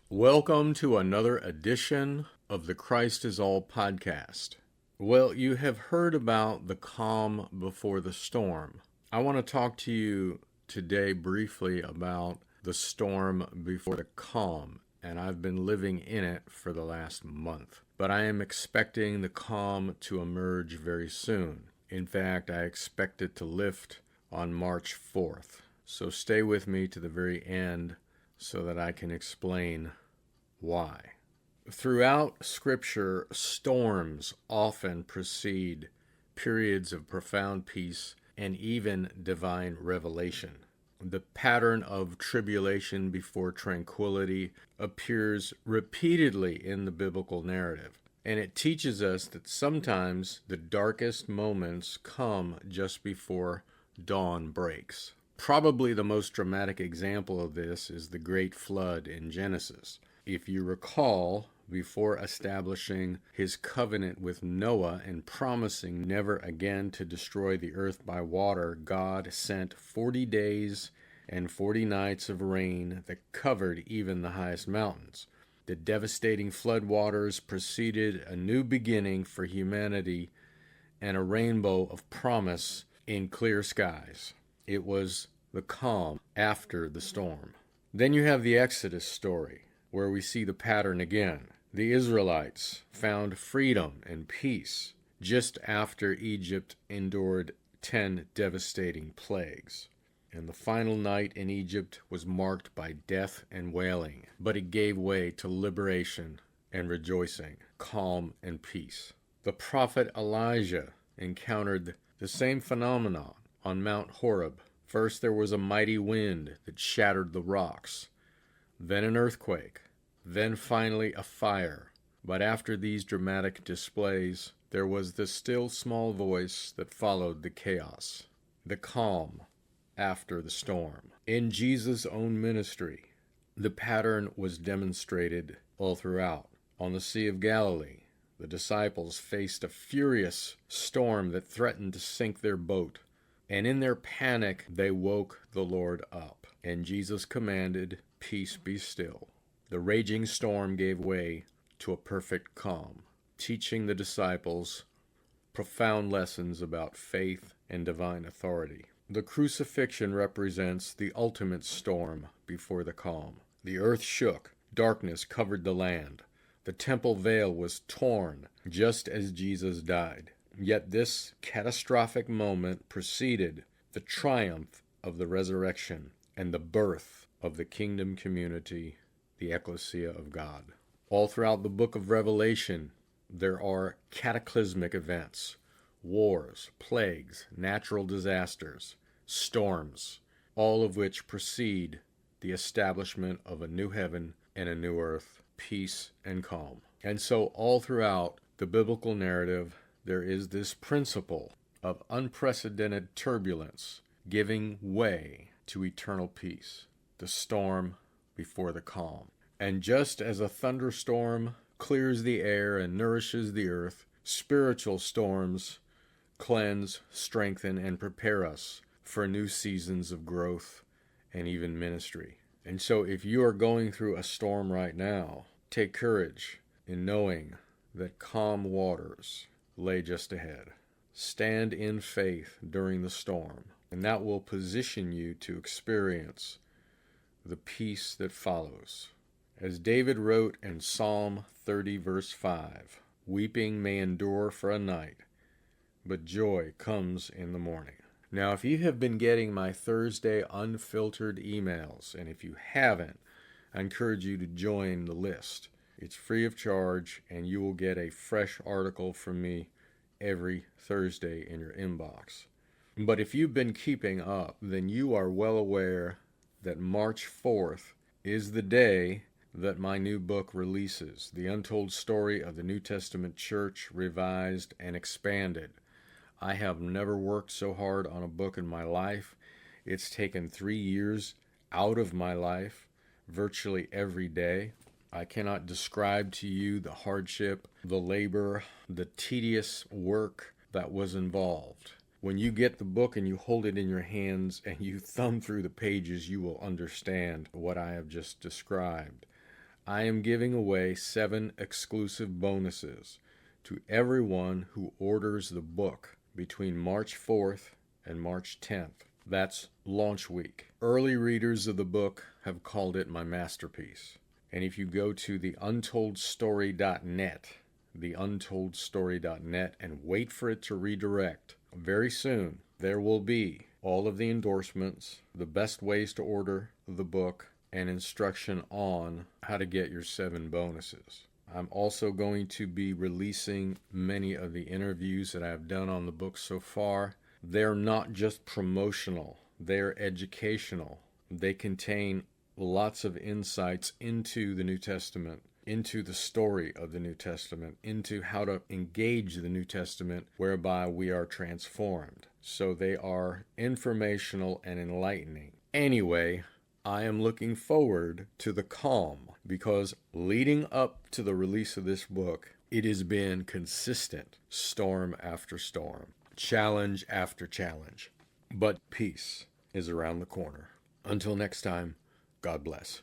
Welcome to another edition of the Christ is All podcast. Well, you have heard about the calm before the storm. I want to talk to you today briefly about the storm before the calm, and I've been living in it for the last month. But I am expecting the calm to emerge very soon. In fact, I expect it to lift on March 4th. So stay with me to the very end so that I can explain why. Throughout Scripture, storms often precede periods of profound peace and even divine revelation. The pattern of tribulation before tranquility appears repeatedly in the biblical narrative, and it teaches us that sometimes the darkest moments come just before dawn breaks. Probably the most dramatic example of this is the Great Flood in Genesis. If you recall, before establishing his covenant with Noah and promising never again to destroy the earth by water, God sent 40 days and 40 nights of rain that covered even the highest mountains. The devastating floodwaters preceded a new beginning for humanity and a rainbow of promise in clear skies. It was the calm after the storm. Then you have the Exodus story, where we see the pattern again. The Israelites found freedom and peace just after Egypt endured 10 devastating plagues. And the final night in Egypt was marked by death and wailing, but it gave way to liberation and rejoicing, calm and peace. The prophet Elijah encountered the same phenomenon on Mount Horeb. First there was a mighty wind that shattered the rocks, then an earthquake, then finally a fire. But after these dramatic displays, there was the still small voice that followed the chaos, the calm after the storm. In Jesus' own ministry, the pattern was demonstrated all throughout. On the Sea of Galilee, the disciples faced a furious storm that threatened to sink their boat. And in their panic, they woke the Lord up. And Jesus commanded, "Peace, be still." The raging storm gave way to a perfect calm, teaching the disciples profound lessons about faith and divine authority. The crucifixion represents the ultimate storm before the calm. The earth shook, darkness covered the land. The temple veil was torn just as Jesus died. Yet this catastrophic moment preceded the triumph of the resurrection and the birth of the kingdom community, the ecclesia of God. All throughout the book of Revelation, there are cataclysmic events, wars, plagues, natural disasters, storms, all of which precede the establishment of a new heaven and a new earth, peace and calm. And so all throughout the biblical narrative, there is this principle of unprecedented turbulence giving way to eternal peace, the storm before the calm. And just as a thunderstorm clears the air and nourishes the earth, spiritual storms cleanse, strengthen, and prepare us for new seasons of growth and even ministry. And so if you are going through a storm right now, take courage in knowing that calm waters lay just ahead. Stand in faith during the storm, and that will position you to experience the peace that follows. As David wrote in Psalm 30, verse 5, "Weeping may endure for a night, but joy comes in the morning." Now, if you have been getting my Thursday unfiltered emails, and if you haven't, I encourage you to join the list. It's free of charge, and you will get a fresh article from me every Thursday in your inbox. But if you've been keeping up, then you are well aware that March 4th is the day that my new book releases, The Untold Story of the New Testament Church, Revised and Expanded. I have never worked so hard on a book in my life. It's taken 3 years out of my life, virtually every day. I cannot describe to you the hardship, the labor, the tedious work that was involved. When you get the book and you hold it in your hands and you thumb through the pages, you will understand what I have just described. I am giving away 7 exclusive bonuses to everyone who orders the book between March 4th and March 10th. That's launch week. Early readers of the book have called it my masterpiece. And if you go to theuntoldstory.net, theuntoldstory.net, and wait for it to redirect, very soon there will be all of the endorsements, the best ways to order the book, and instruction on how to get your 7 bonuses. I'm also going to be releasing many of the interviews that I've done on the book so far. They're not just promotional, they're educational. They contain lots of insights into the New Testament, into the story of the New Testament, into how to engage the New Testament whereby we are transformed. So they are informational and enlightening. Anyway, I am looking forward to the calm because leading up to the release of this book, it has been consistent, storm after storm, challenge after challenge. But peace is around the corner. Until next time, God bless.